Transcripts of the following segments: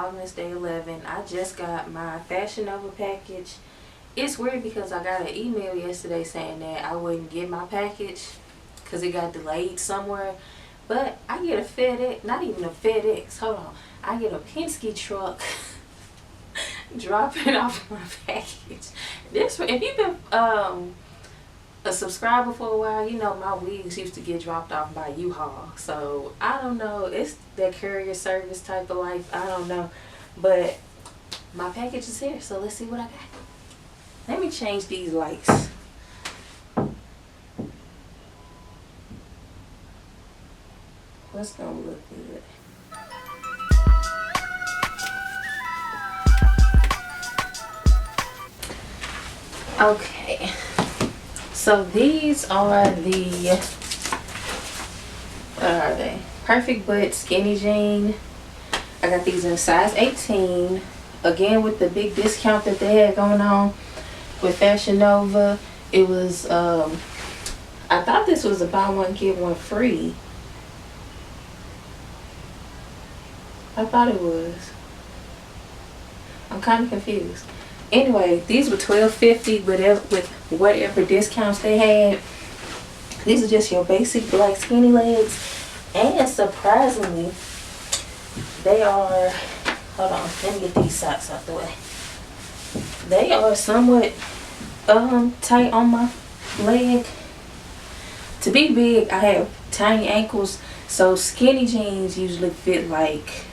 Vlogmas Day 11. I just got my Fashion Nova package. It's weird because I got an email yesterday saying that I wouldn't get my package because it got delayed somewhere. But I get a FedEx, not even a FedEx, hold on. I get a Penske truck dropping off my package. This, if you've been a subscriber for a while, you know my wigs used to get dropped off by U-Haul. So I don't know, it's that courier service type of life, I don't know. But my package is here, so let's see what I got. Let me change these lights. What's gonna look good? Okay, so these are the, what are they? Perfect Butt Skinny Jean. I got these in size 18. Again, with the big discount that they had going on with Fashion Nova. It was, I thought this was a buy one get one free. I thought it was. I'm kind of confused. Anyway, these were $12.50, but with whatever discounts they had. These are just your basic black skinny legs, and surprisingly, they are. Hold on, let me get these socks out the way. They are somewhat tight on my leg. To be big, I have tiny ankles, so skinny jeans usually fit like,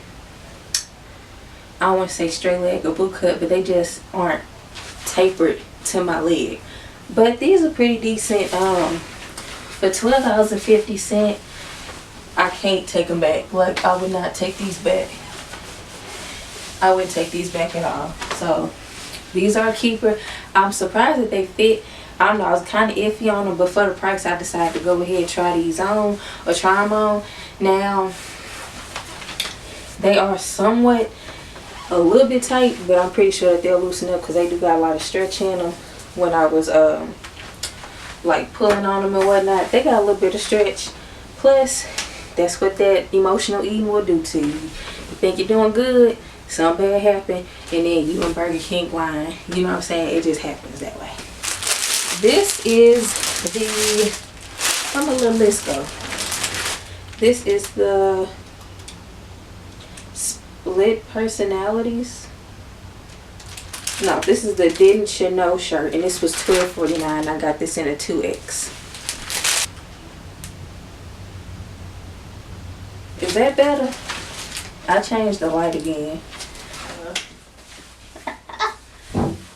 I don't want to say straight leg or boot cut, but they just aren't tapered to my leg. But these are pretty decent. For $12.50, I can't take them back. Like, I would not take these back. I wouldn't take these back at all. So these are a keeper. I'm surprised that they fit. I don't know, I was kind of iffy on them, but for the price I decided to go ahead and try these on, or try them on. Now they are somewhat a little bit tight, but I'm pretty sure that they'll loosen up because they do got a lot of stretch in them. When I was like pulling on them and whatnot, they got a little bit of stretch. Plus, that's what that emotional eating will do to you. You think you're doing good, something bad happen, and then you and Burger King line. You know what I'm saying? It just happens that way. This is the, I'm a little list go. This is the Split Personalities. No, this is the Didn't You Know shirt, and this was $12.49. I got this in a 2X. Is that better? I changed the light again.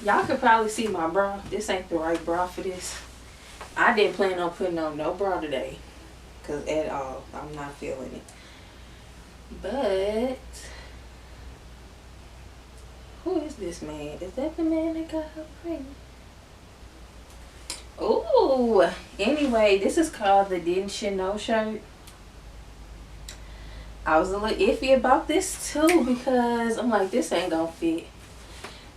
Y'all could probably see my bra. This ain't the right bra for this. I didn't plan on putting on no bra today. Because at all, I'm not feeling it. But who is this man? Is that the man that got her pregnant? Ooh. Anyway, this is called the Didn't You Know shirt. I was a little iffy about this too because I'm like, this ain't gonna fit.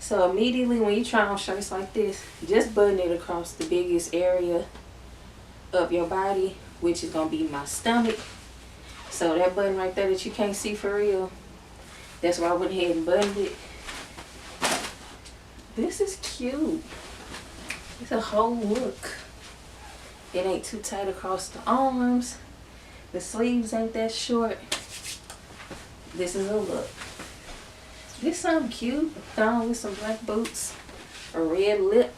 So immediately when you try on shirts like this, just button it across the biggest area of your body, which is gonna be my stomach. So that button right there that you can't see for real, that's why I went ahead and buttoned it. This is cute. It's a whole look. It ain't too tight across the arms. The sleeves ain't that short. This is a look. This something cute. Thrown with some black boots, a red lip.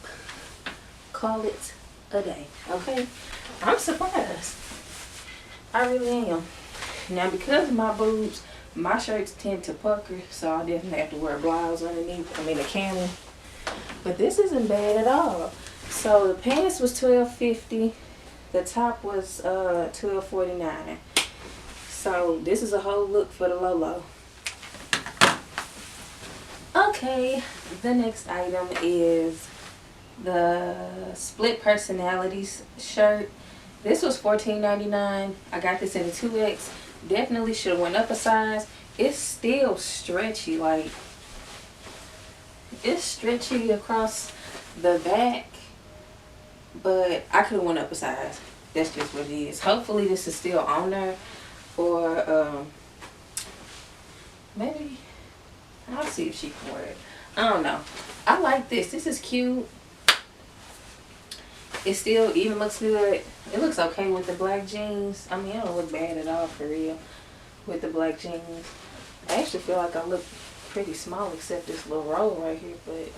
Call it a day. Okay? I'm surprised. I really am. Now because of my boobs, my shirts tend to pucker, so I definitely have to wear a blouse underneath. I mean a Canon. But this isn't bad at all. So the pants was $12.50. The top was $12.49. So this is a whole look for the Lolo. Okay, the next item is the Split Personalities shirt. This was $14.99. I got this in a 2X. Definitely should have went up a size. It's still stretchy, like it's stretchy across the back, but I could have went up a size. That's just what it is. Hopefully this is still on there, or maybe I'll see if she can wear it. I don't know. I like this. This is cute. It still even looks good. It looks okay with the black jeans. I mean, it don't look bad at all for real with the black jeans. I actually feel like I look pretty small except this little roll right here, but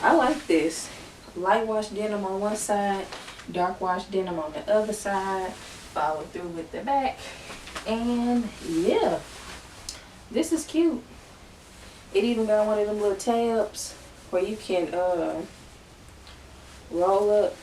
I like this. Light wash denim on one side, dark wash denim on the other side. Follow through with the back. And yeah, this is cute. It even got one of them little tabs where you can roll up.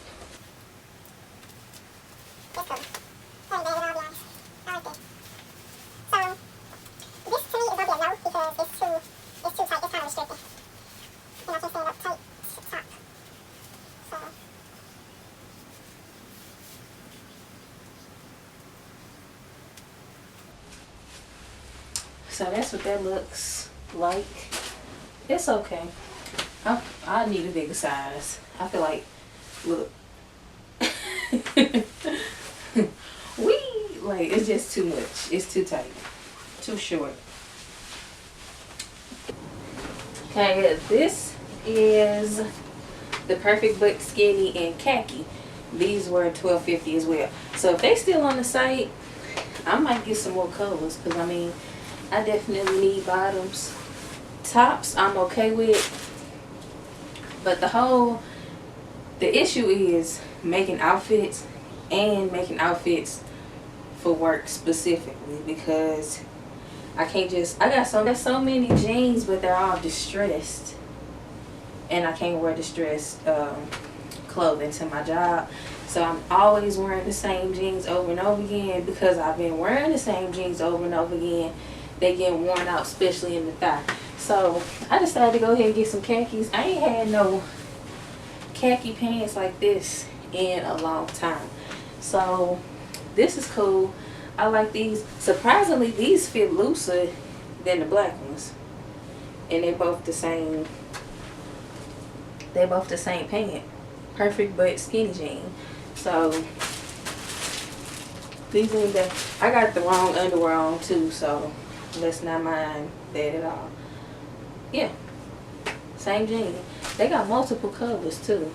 So that's what that looks like. It's okay. I need a bigger size. I feel like, look. Like, it's just too much. It's too tight. Too short. Okay, this is the Perfect Butt Skinny in khaki. These were $12.50 as well. So if they still on the site, I might get some more colors, because I mean, I definitely need bottoms. Tops I'm okay with, but the issue is making outfits, and making outfits for work specifically, because I can't just, I got so many jeans, but they're all distressed, and I can't wear distressed clothing to my job. So I'm always wearing the same jeans over and over again, because I've been wearing the same jeans over and over again. They get worn out, especially in the thigh. So I decided to go ahead and get some khakis. I ain't had no khaki pants like this in a long time. So this is cool. I like these. Surprisingly, these fit looser than the black ones. And they're both the same. They're both the same pant. Perfect Butt Skinny jean. So these ain't bad. I got the wrong underwear on too, so let's not mind that at all. Yeah, same jean. They got multiple colors too.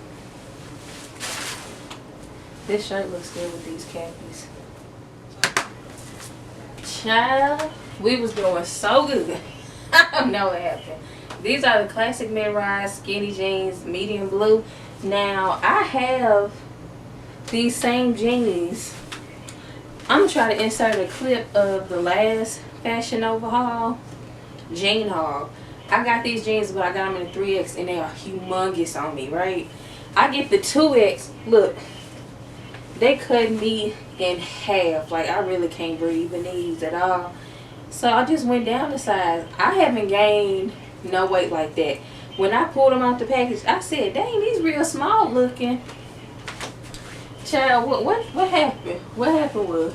This shirt looks good with these khakis. Child, we was doing so good. I don't know what happened. These are the classic mid-rise skinny jeans, medium blue. Now I have these same jeans. I'm gonna try to insert a clip of the last Fashion Nova haul, jean haul. I got these jeans, but I got them in a 3X, and they are humongous on me, right? I get the 2X. Look, they cut me in half. Like, I really can't breathe in these at all. So I just went down the size. I haven't gained no weight like that. When I pulled them out the package, I said, dang, these real small looking. Child, what happened? What happened was,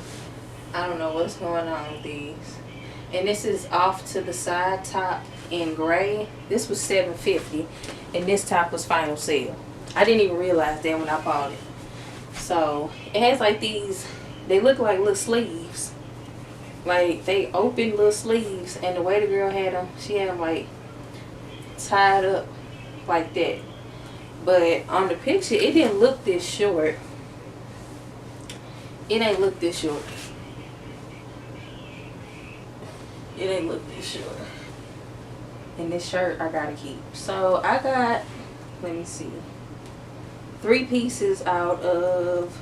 I don't know what's going on with these. And this is off to the side top in gray. This was $7.50, and this top was final sale. I didn't even realize that when I bought it. So it has like these, they look like little sleeves. Like, they open little sleeves, and the way the girl had them, she had them like tied up like that. But on the picture, it didn't look this short. It ain't look this short. It ain't look this short. And this shirt I gotta keep. So I got, let me see, 3 pieces out of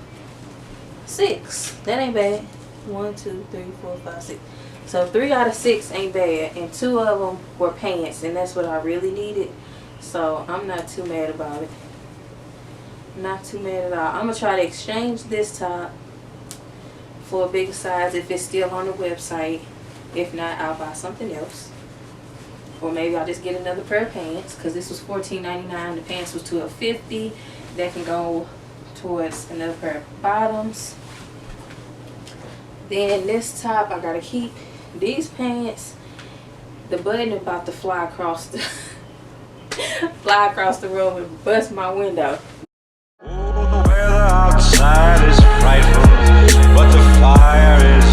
6. That ain't bad. 1, 2, 3, 4, 5, 6. So 3 out of 6 ain't bad. And 2 of them were pants, and that's what I really needed. So I'm not too mad about it. Not too mad at all. I'm gonna try to exchange this top for a bigger size if it's still on the website. If not, I'll buy something else. Or maybe I'll just get another pair of pants, because this was $14.99. The pants was $12.50. That can go towards another pair of bottoms. Then this top I gotta keep. These pants, the button about to fly across the room and bust my window. The weather outside is frightful, but the fire is